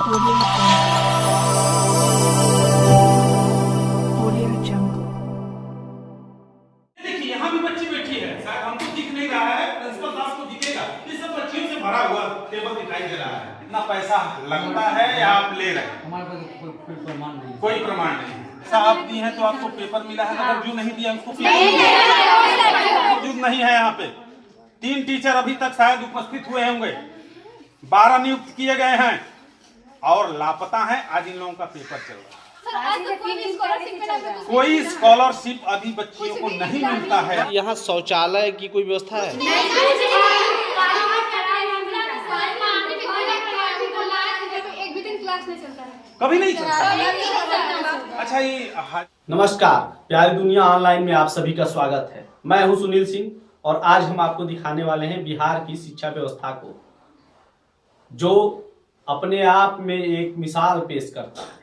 देखिए यहाँ भी बच्ची बैठी है, शायद हमको दिख नहीं रहा है, प्रिंसिपल साहब को दिखेगा। ये सब बच्चियों से भरा हुआ टेबल दिखाई दे रहा है। इतना पैसा लगता है या आप ले रहे हैं? हमारे पास कोई प्रमाण नहीं। कोई प्रमाण नहीं। साहब दी है तो आपको पेपर मिला है, अगर जो नहीं दिया उसको मौजूद नहीं है। यहाँ पे 3 टीचर अभी तक शायद उपस्थित हुए होंगे, 12 नियुक्त किए गए हैं और लापता है। आज इन लोगों का पेपर चल रहा है। कोई स्कॉलरशिप अभी बच्चियों को नहीं मिलता है। यहाँ शौचालय की कोई व्यवस्था है? कभी नहीं चलता। अच्छा ये नमस्कार, प्यारी दुनिया ऑनलाइन में आप सभी का स्वागत है। मैं हूं सुनील सिंह और आज हम आपको दिखाने वाले हैं बिहार की शिक्षा व्यवस्था को, जो अपने आप में एक मिसाल पेश करता है।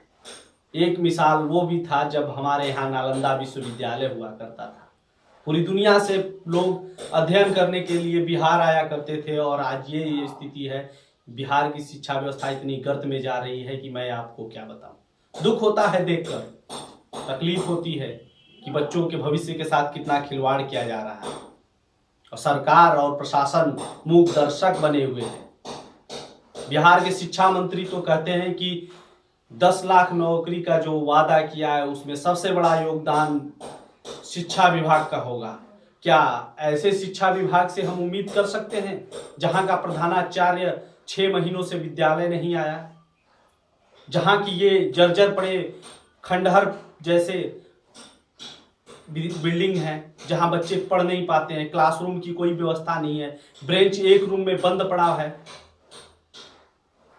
एक मिसाल वो भी था जब हमारे यहाँ नालंदा विश्वविद्यालय हुआ करता था। पूरी दुनिया से लोग अध्ययन करने के लिए बिहार आया करते थे और आज ये स्थिति है। बिहार की शिक्षा व्यवस्था इतनी गर्त में जा रही है कि मैं आपको क्या बताऊं। दुख होता है देखकर, तकलीफ होती है कि बच्चों के भविष्य के साथ कितना खिलवाड़ किया जा रहा है और सरकार और प्रशासन मूक दर्शक बने हुए हैं। बिहार के शिक्षा मंत्री तो कहते हैं कि 10 लाख नौकरी का जो वादा किया है उसमें सबसे बड़ा योगदान शिक्षा विभाग का होगा। क्या ऐसे शिक्षा विभाग से हम उम्मीद कर सकते हैं जहां का प्रधानाचार्य 6 महीनों से विद्यालय नहीं आया, जहां की ये जर्जर पड़े खंडहर जैसे बिल्डिंग है, जहां बच्चे पढ़ नहीं पाते हैं, क्लासरूम की कोई व्यवस्था नहीं है, ब्रेंच एक रूम में बंद पड़ा है।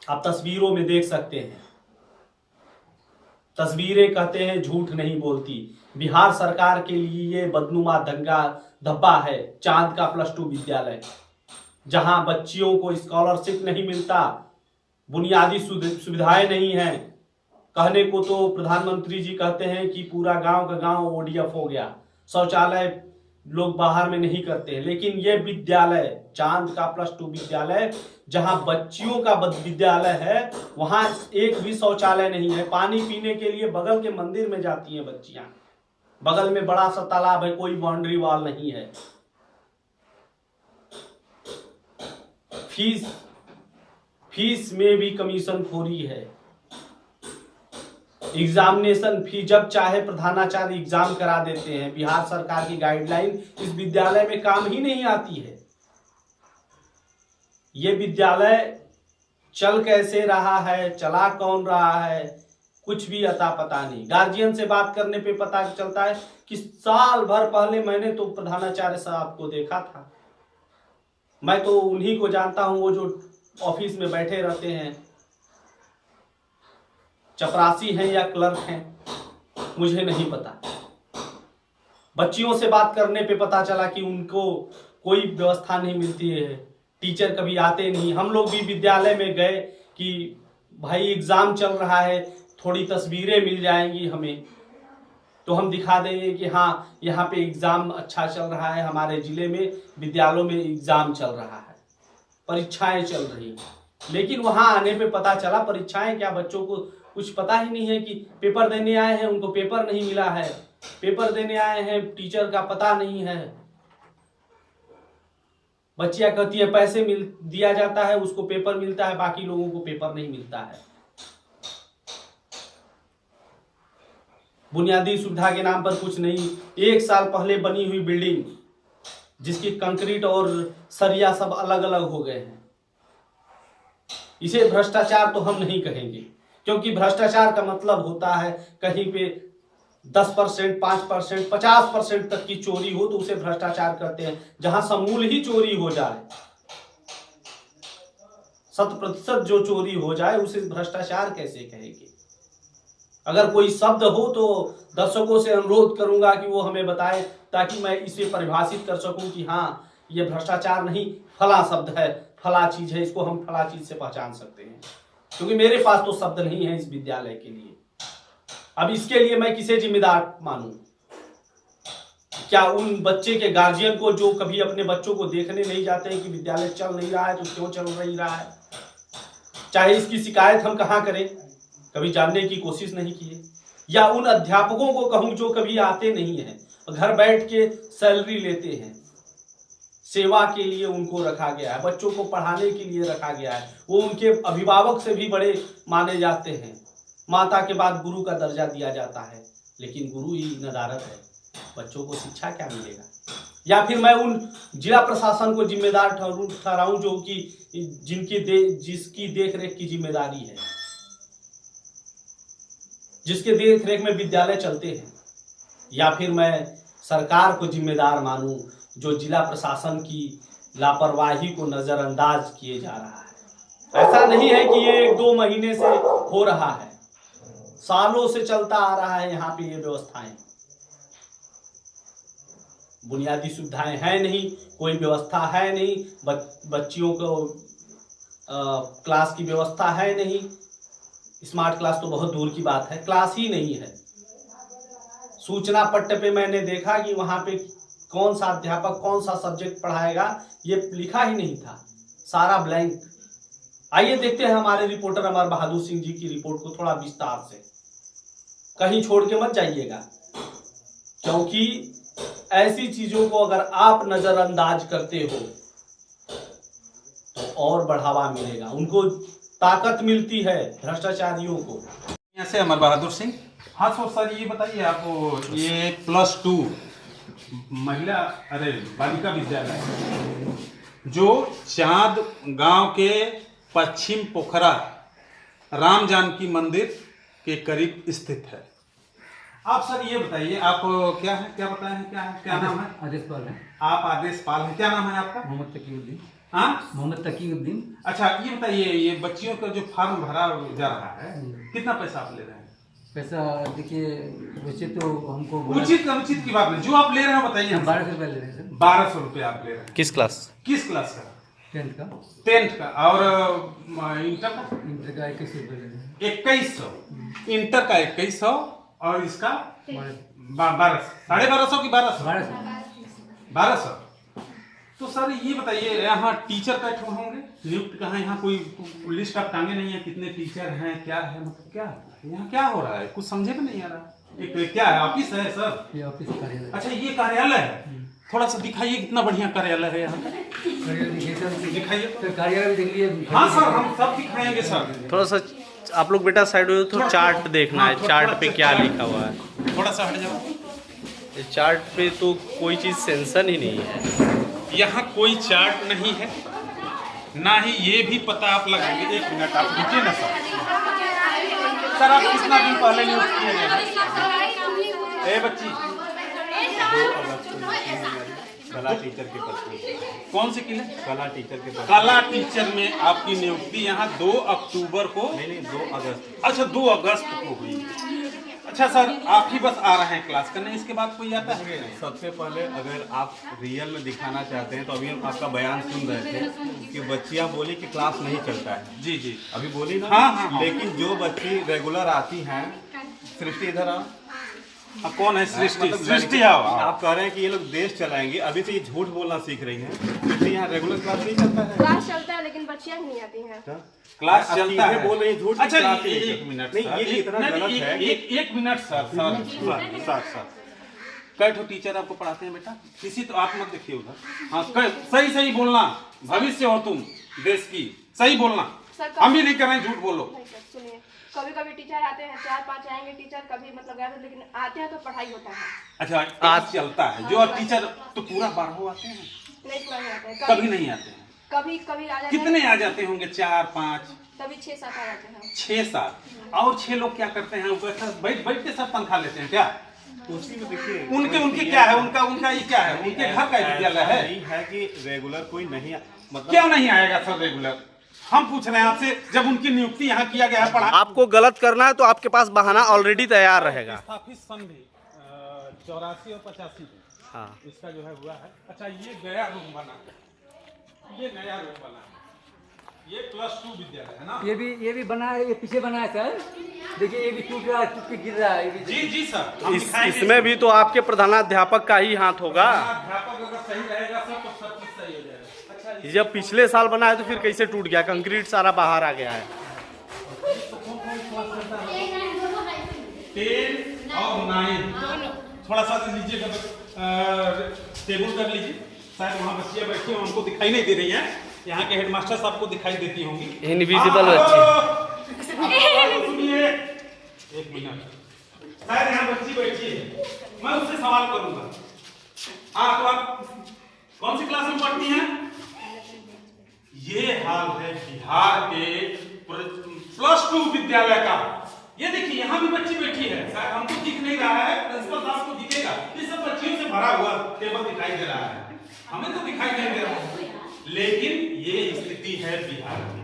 आप तस्वीरों में देख सकते हैं, तस्वीरें कहते हैं झूठ नहीं बोलती। बिहार सरकार के लिए ये बदनुमा दंगा धब्बा है चांद का +2 विद्यालय, जहां बच्चियों को स्कॉलरशिप नहीं मिलता, बुनियादी सुविधाएं नहीं हैं। कहने को तो प्रधानमंत्री जी कहते हैं कि पूरा गांव का गांव ODF हो गया, शौचालय लोग बाहर में नहीं करते हैं, लेकिन ये विद्यालय चांद का +2 विद्यालय जहां बच्चियों का विद्यालय है, वहां एक भी शौचालय नहीं है। पानी पीने के लिए बगल के मंदिर में जाती हैं बच्चियां, बगल में बड़ा सा तालाब है, कोई बाउंड्री वॉल नहीं है। फीस में भी कमीशन खोरी है। एग्जामिनेशन फी जब चाहे प्रधानाचार्य एग्जाम करा देते हैं। बिहार सरकार की गाइडलाइन इस विद्यालय में काम ही नहीं आती है। ये विद्यालय चल कैसे रहा है, चला कौन रहा है, कुछ भी अता पता नहीं। गार्जियन से बात करने पे पता चलता है कि साल भर पहले मैंने तो प्रधानाचार्य साहब को देखा था। मैं तो उन्हीं को जानता हूं, वो जो ऑफिस में बैठे रहते हैं, चपरासी हैं या क्लर्क हैं, मुझे नहीं पता। बच्चियों से बात करने पे पता चला कि उनको कोई व्यवस्था नहीं मिलती है, टीचर कभी आते नहीं। हम लोग भी विद्यालय में गए कि भाई एग्जाम चल रहा है, थोड़ी तस्वीरें मिल जाएंगी हमें तो हम दिखा देंगे कि हाँ यहाँ पे एग्जाम अच्छा चल रहा है, हमारे जिले में विद्यालयों में एग्जाम चल रहा है, परीक्षाएं चल रही हैं। लेकिन वहां आने पे पता चला परीक्षाएं क्या, बच्चों को कुछ पता ही नहीं है कि पेपर देने आए हैं, उनको पेपर नहीं मिला है, पेपर देने आए हैं, टीचर का पता नहीं है। बच्चियां कहती है पैसे दिया जाता है, उसको पेपर मिलता है, बाकी लोगों को पेपर नहीं मिलता है। बुनियादी सुविधा के नाम पर कुछ नहीं। 1 साल पहले बनी हुई बिल्डिंग जिसकी कंक्रीट और सरिया सब अलग अलग हो गए हैं। इसे भ्रष्टाचार तो हम नहीं कहेंगे, क्योंकि भ्रष्टाचार का मतलब होता है कहीं पे 10%, 5%, 50% तक की चोरी हो तो उसे भ्रष्टाचार कहते हैं। जहां समूल ही चोरी हो जाए, 100% जो चोरी हो जाए उसे भ्रष्टाचार कैसे कहेंगे। अगर कोई शब्द हो तो दर्शकों से अनुरोध करूंगा कि वो हमें बताएं, ताकि मैं इसे परिभाषित कर सकूं कि हाँ ये भ्रष्टाचार नहीं, फला शब्द है, फला चीज है, इसको हम फला चीज से पहचान सकते हैं। क्योंकि मेरे पास तो शब्द नहीं है इस विद्यालय के लिए। अब इसके लिए मैं किसे जिम्मेदार मानूं? क्या उन बच्चे के गार्जियन को जो कभी अपने बच्चों को देखने नहीं जाते हैं कि विद्यालय चल नहीं रहा है तो क्यों चल नहीं रहा है? चाहे इसकी शिकायत हम कहाँ करें, कभी जानने की कोशिश नहीं किए। या उन अध्यापकों को कहूं जो कभी आते नहीं हैं, घर बैठ के सैलरी लेते हैं, सेवा के लिए उनको रखा गया है, बच्चों को पढ़ाने के लिए रखा गया है, वो उनके अभिभावक से भी बड़े माने जाते हैं, माता के बाद गुरु का दर्जा दिया जाता है, लेकिन गुरु ही नदारत है, बच्चों को शिक्षा क्या मिलेगा। या फिर मैं उन जिला प्रशासन को जिम्मेदार ठहराऊं जो कि जिसकी देखरेख की जिम्मेदारी है, जिसके देखरेख में विद्यालय चलते हैं। या फिर मैं सरकार को जिम्मेदार मानूं जो जिला प्रशासन की लापरवाही को नजरअंदाज किए जा रहा है। ऐसा नहीं है कि ये 1-2 महीने से हो रहा है, सालों से चलता आ रहा है यहाँ पे ये व्यवस्थाएं। बुनियादी सुविधाएं हैं नहीं, कोई व्यवस्था है नहीं, बच्चियों को क्लास की व्यवस्था है नहीं, स्मार्ट क्लास तो बहुत दूर की बात है, क्लास ही नहीं है। सूचना पट्ट पे मैंने देखा कि वहां पे कौन सा अध्यापक कौन सा सब्जेक्ट पढ़ाएगा ये लिखा ही नहीं था, सारा ब्लैंक। आइए देखते हैं हमारे रिपोर्टर अमर बहादुर सिंह जी की रिपोर्ट को थोड़ा विस्तार से, कहीं छोड़ के मत जाइएगा, क्योंकि ऐसी चीजों को अगर आप नजरअंदाज करते हो तो और बढ़ावा मिलेगा, उनको ताकत मिलती है भ्रष्टाचारियों को। यहाँ से अमर बहादुर सिंह। हाँ तो सर ये बताइए आप, ये +2 महिला बालिका विद्यालय जो चांद गांव के पश्चिम पोखरा राम जानकी मंदिर के करीब स्थित है। आप सर ये बताइए, आप क्या है, क्या बताए हैं, क्या नाम है? आदेश पाल है। आप आदेश पाल हैं, क्या नाम है आपका? मोहम्मद तकीउद्दीन। हाँ, मोहम्मद तकीउद्दीन। अच्छा ये बताइए, ये बच्चियों का जो फॉर्म भरा जा रहा है, कितना पैसा आप ले रहे हैं? पैसा देखिए, वैसे तो हमको उचित अनुचित की बात नहीं, जो आप ले रहे हैं बताइए। 1200 रुपये ले रहे हैं सर। 1200 रुपये आप ले रहे हैं। किस क्लास का? 10th का। 10th का। और इंटर का? इंटर का 2100 रुपये ले रहे हैं। 2100। इंटर का 2100 और इसका 1200, 1250 की 1200। तो सर ये बताइए, यहाँ टीचर कैसे होंगे नियुक्त, कहाँ यहाँ कोई लिस्ट आप टांगे नहीं है, कितने टीचर हैं, क्या है, मतलब क्या यहाँ क्या हो रहा है, कुछ समझे में नहीं आ रहा। एक क्या है, ऑफिस है सर? ये ऑफिस कार्यालय। अच्छा ये कार्यालय है, थोड़ा सा दिखाइए कितना बढ़िया कार्यालय है यहाँ का, दिखाइए। कार्यालय भी देख लिए। हाँ सर, हम सब दिखाएंगे सर। थोड़ा सा आप लोग बेटा साइड हो तो चार्ट देखना है, चार्ट पे क्या लिखा हुआ है। थोड़ा सा हट जाओ। इस चार्ट पे तो कोई चीज सेंसन ही नहीं है, यहाँ कोई चार्ट नहीं है, ना ही ये भी पता आप लगाएंगे। एक मिनट आप रुकिए ना सर, आप कितना दिन पहले नियुक्त किए गए? ए बच्ची, 2 अगस्त को कला टीचर के पद पर। कौन से किले? कला टीचर के पद। कला टीचर में आपकी नियुक्ति यहाँ 2 अक्टूबर को? नहीं 2 अगस्त। अच्छा 2 अगस्त को हुई। अच्छा सर, आप ही बस आ रहे हैं क्लास करने, इसके बाद कोई आता है? सबसे पहले अगर आप रियल में दिखाना चाहते हैं तो अभी हम आपका बयान सुन रहे थे कि बच्चियां बोली कि क्लास नहीं चलता है। जी जी, अभी बोली ना। हाँ। लेकिन जो बच्ची रेगुलर आती हैं, सृष्टि इधर आओ। कौन है सृष्टि? मतलब सृष्टि आओ। आप कह रहे हैं कि ये लोग देश चलाएंगे, अभी तो ये झूठ बोलना सीख रही हैं। क्योंकि यहाँ रेगुलर क्लास नहीं चलता है। क्लास चलता है लेकिन बच्चियां नहीं आती हैं। क्लास चलता है, बोल रही है झूठ। अच्छा एक मिनट, नहीं ये इतना गलत है। एक मिनट सर, कई ठो टीचर आपको पढ़ाते हैं बेटा? किसी तो आप मत देखिए उधर। हाँ सही बोलना, भविष्य हो तुम देश की, सही बोलना। हम भी नहीं कर रहे हैं, झूठ बोलो। सुनिए, कभी कभी टीचर आते हैं, 4-5 आएंगे टीचर, कभी मतलब गए, लेकिन आते हैं तो पढ़ाई होता है। अच्छा आज चलता है जो टीचर तो पूरा 12 आते हैं? नहीं पूरा नहीं आते हैं, कभी नहीं आते हैं। कभी आ जाते हैं। कितने आ जाते होंगे? 4-5, कभी 6-7 आ जाते हैं। 6-7। और 6 लोग क्या करते हैं? बैठ के सब तनख्वाह लेते हैं क्या? उसी में देखिए उनके क्या है, उनका ये क्या है, उनके घर का विद्यालय है। नहीं है कि रेगुलर कोई नहीं, मतलब क्यों नहीं आएगा सर रेगुलर? हम पूछ रहे हैं आपसे, जब उनकी नियुक्ति यहाँ किया गया है, पढ़ा आपको गलत करना है तो आपके पास बहाना ऑलरेडी तैयार रहेगा। स्थापित सन भी 84 और 85 हाँ, इसका जो है हुआ है। अच्छा ये गया रूम बना, ये नया रूम बना, ये +2 विद्यालय है ना? ये भी बना है, ये पीछे बना है सर। देखिए ये भी टूट रहा है, टूट के गिर रहा है। ये भी जी सर, हम दिखाएंगे। इसमें भी तो आपके प्रधानाध्यापक का ही हाथ होगा। अध्यापक अगर सही रहेगा सर तो सब चीज सही हो जाएगा। अच्छा जब पिछले साल बना है तो फिर कैसे टूट गया? कंक्रीट सारा बाहर आ गया है। 10 और 9 थोड़ा सा लीजिएगा, टेबल कर लीजिए। शायद वहाँ बच्चियाँ बैठी हैं, उनको दिखाई नहीं दे रही हैं। यहाँ के हेडमास्टर साहब को दिखाई देती होंगी। इनविजिबल बच्चे। सुनिए एक मिनट, शायद यहाँ बच्ची बैठी है, मैं उससे सवाल करूंगा। हाँ, तो आप कौन सी क्लास में पढ़ती हैं? ये हाल है बिहार के +2 विद्यालय का। ये देखिए यहाँ भी बच्ची बैठी है, शायद हमको दिख नहीं रहा है, प्रिंसिपल साहब को दिखेगा। ये सब बच्चियों से भरा हुआ टेबल दिखाई दे रहा है, हमें तो दिखाई नहीं दे रहा है। लेकिन ये स्थिति है बिहार की।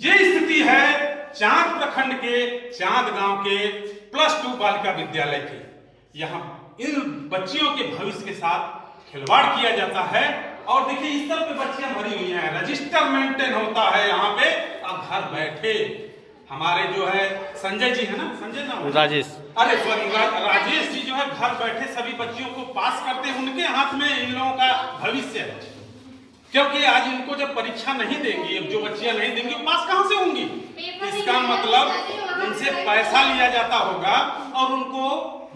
ये स्थिति है चांद प्रखंड के चांद गांव के +2 बालिका विद्यालय की। यहाँ इन बच्चियों के भविष्य के साथ खिलवाड़ किया जाता है। और देखिए इस तरह पे बच्चियां भरी हुई हैं, रजिस्टर मेंटेन होता है यहाँ पे। अब घर बैठे हमारे जो है संजय जी है ना, संजय नाम, राजेश, अरे राजेश जी जो है घर बैठे सभी बच्चियों को पास करते हैं। उनके हाथ में इन लोगों का भविष्य है, क्योंकि आज इनको जब परीक्षा नहीं देंगी, अब जो बच्चियां नहीं देंगी वो पास कहां से होंगी? इसका मतलब उनसे पैसा लिया जाता होगा और उनको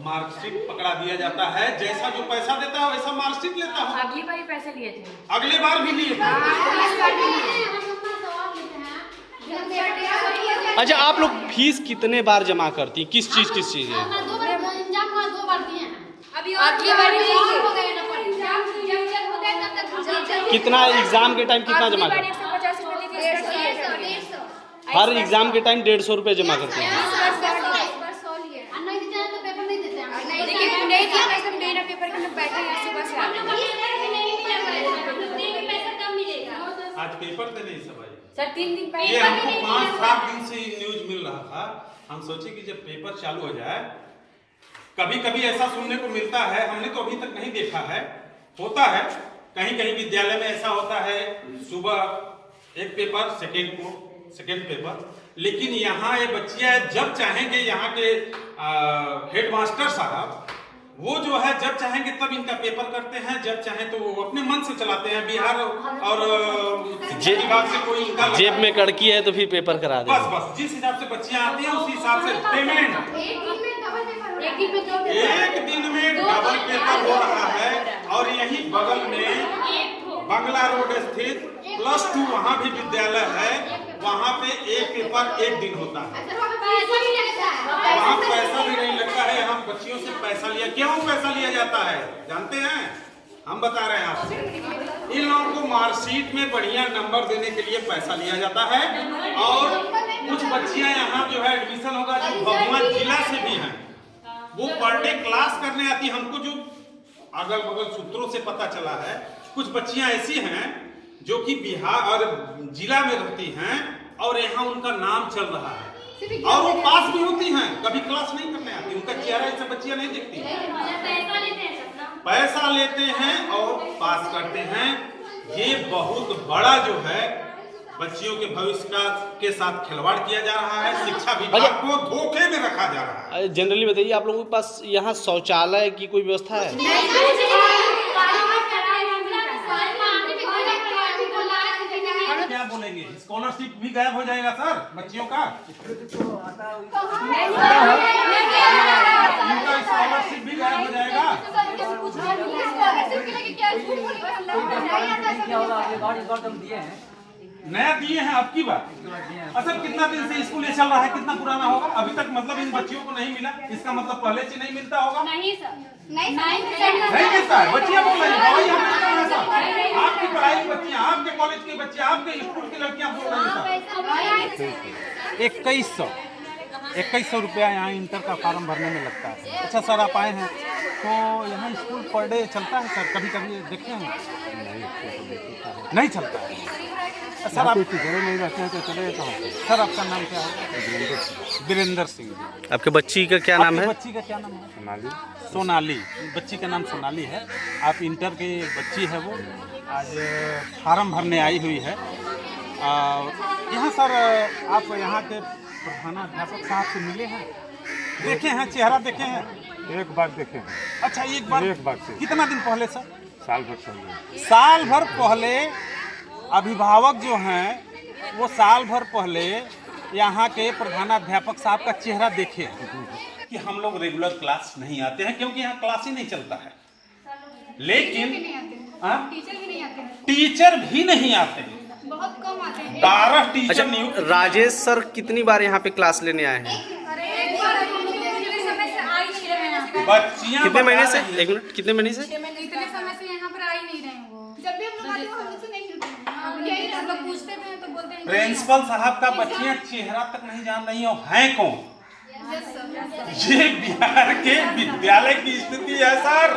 मार्कशीट पकड़ा दिया जाता है। जैसा जो पैसा देता है वैसा मार्कशीट लेता है। अगली बार पैसे लिए थे, अगले बार भी लिए थे। अच्छा, आप लोग फीस कितने बार जमा करती हैं? किस चीज है? कितना एग्जाम के टाइम कितना जमा करते हैं? हर एग्जाम के टाइम 150 रुपए जमा करते हैं। आज पेपर देने सब आए सर 3 दिन ये हमको 5-7 दिन से न्यूज मिल रहा था। हम सोचे कि जब पेपर चालू हो जाए, कभी कभी ऐसा सुनने को मिलता है, हमने तो अभी तक नहीं देखा है, होता है कहीं कहीं विद्यालय में ऐसा होता है, सुबह एक पेपर, सेकेंड पेपर। लेकिन यहाँ ये बच्चियां जब चाहेंगे, यहाँ के हेडमास्टर साहब वो जो है जब चाहेंगे तब इनका पेपर करते हैं, जब चाहें तो वो अपने मन से चलाते हैं। बिहार और शिक्षा विभाग से कोई इनका जेब में कड़की है तो फिर पेपर करा दे। बस जिस हिसाब से बच्चियां आती हैं उसी हिसाब से पेमेंट। एक दिन में डबल पेपर हो रहा है। और यही बगल में बंगला रोड स्थित +2 वहाँ भी विद्यालय है, वहाँ पे एक पेपर एक दिन होता है। वहाँ पैसा भी नहीं लगता है। हम बच्चियों से पैसा लिया, क्यों पैसा लिया जाता है जानते हैं? हम बता रहे हैं आपको। इन लोगों को मार्कशीट में बढ़िया नंबर देने के लिए पैसा लिया जाता है। और कुछ बच्चियां यहाँ जो है एडमिशन होगा, जो भभुआ जिला से भी हैं, वो पर डे क्लास करने आती। हमको जो अगल बगल सूत्रों से पता चला है, कुछ बच्चियां ऐसी हैं जो कि बिहार और जिला में रहती हैं और यहाँ उनका नाम चल रहा है और वो पास भी होती हैं, कभी क्लास नहीं करने आती। उनका चेहरा ऐसा बच्चियां नहीं दिखती, पैसा लेते हैं और पास करते हैं। ये बहुत बड़ा जो है बच्चियों के भविष्य के साथ खिलवाड़ किया जा रहा है। शिक्षा विभाग को धोखे में रखा जा रहा है। जनरली बताइए, आप लोगों के पास यहाँ शौचालय की कोई व्यवस्था है? क्या बोलेंगे? स्कॉलरशिप भी गायब हो जाएगा सर बच्चियों का। उनका स्कॉलरशिप भी गायब हो जाएगा। नया दिए हैं आपकी बात। अच्छा, कितना दिन से स्कूल ये चल रहा है? कितना पुराना होगा? अभी तक मतलब इन बच्चियों को नहीं मिला, इसका मतलब पहले से नहीं मिलता होगा। नहीं सर, नहीं मिलता है। बच्चियां बोल रही हैं, आपकी पढ़ाई की बच्चियां, आपके कॉलेज की बच्चियां, आपके स्कूल की लड़कियां बोल रही हैं 2100 रुपया यहाँ इंटर का फॉर्म भरने में लगता है। अच्छा सर, आप आए हैं तो यहाँ स्कूल पर डे चलता है सर? कभी कभी देखे हैं? नहीं चलता है सर। आप नहीं रहते हैं तो चले कहाँ? सर आपका नाम क्या है? वीरेंद्र सिंह। आपके बच्ची का क्या नाम है? बच्ची का क्या नाम है? सोनाली। बच्ची का नाम सोनाली है। आप इंटर की बच्ची है, वो आज फार्म भरने आई हुई है। यहाँ सर आप यहाँ के प्रधानाध्यापक साहब से मिले हैं? देखे हैं? चेहरा देखे हैं? एक बार देखे। अच्छा, एक बार से। कितना दिन पहले सर? साल भर पहले अभिभावक जो हैं वो साल भर पहले यहाँ के प्रधानाध्यापक साहब का चेहरा देखिए कि हम लोग रेगुलर क्लास नहीं आते हैं क्योंकि यहाँ क्लास ही नहीं चलता है। लेकिन टीचर भी नहीं आते हैं, टीचर भी नहीं आते हैं, बहुत कम आते हैं। 12 टीचर अच्छा, नियुक्त। राजेश सर कितनी बार यहाँ पे क्लास लेने आए हैं? अरे एक बार इतने समय से आ ही नहीं रहे हैं। बच्चियां कितने बता महीने से? रही हैं। एक मिनट, कितने महीने से? इतने समय से यहाँ पर आ ही नहीं रहे हैं वो। जब भी हम लोग आते हैं हम लोग से नहीं मिलते हैं। हम यही हम लोग पूछते भी हैं तो बोलते हैं प्रिंसिपल साहब का बच्चियां चेहरा तक नहीं जान रही हो हैं कौन। Yes sir. ये बिहार के विद्यालय की स्थिति है सर।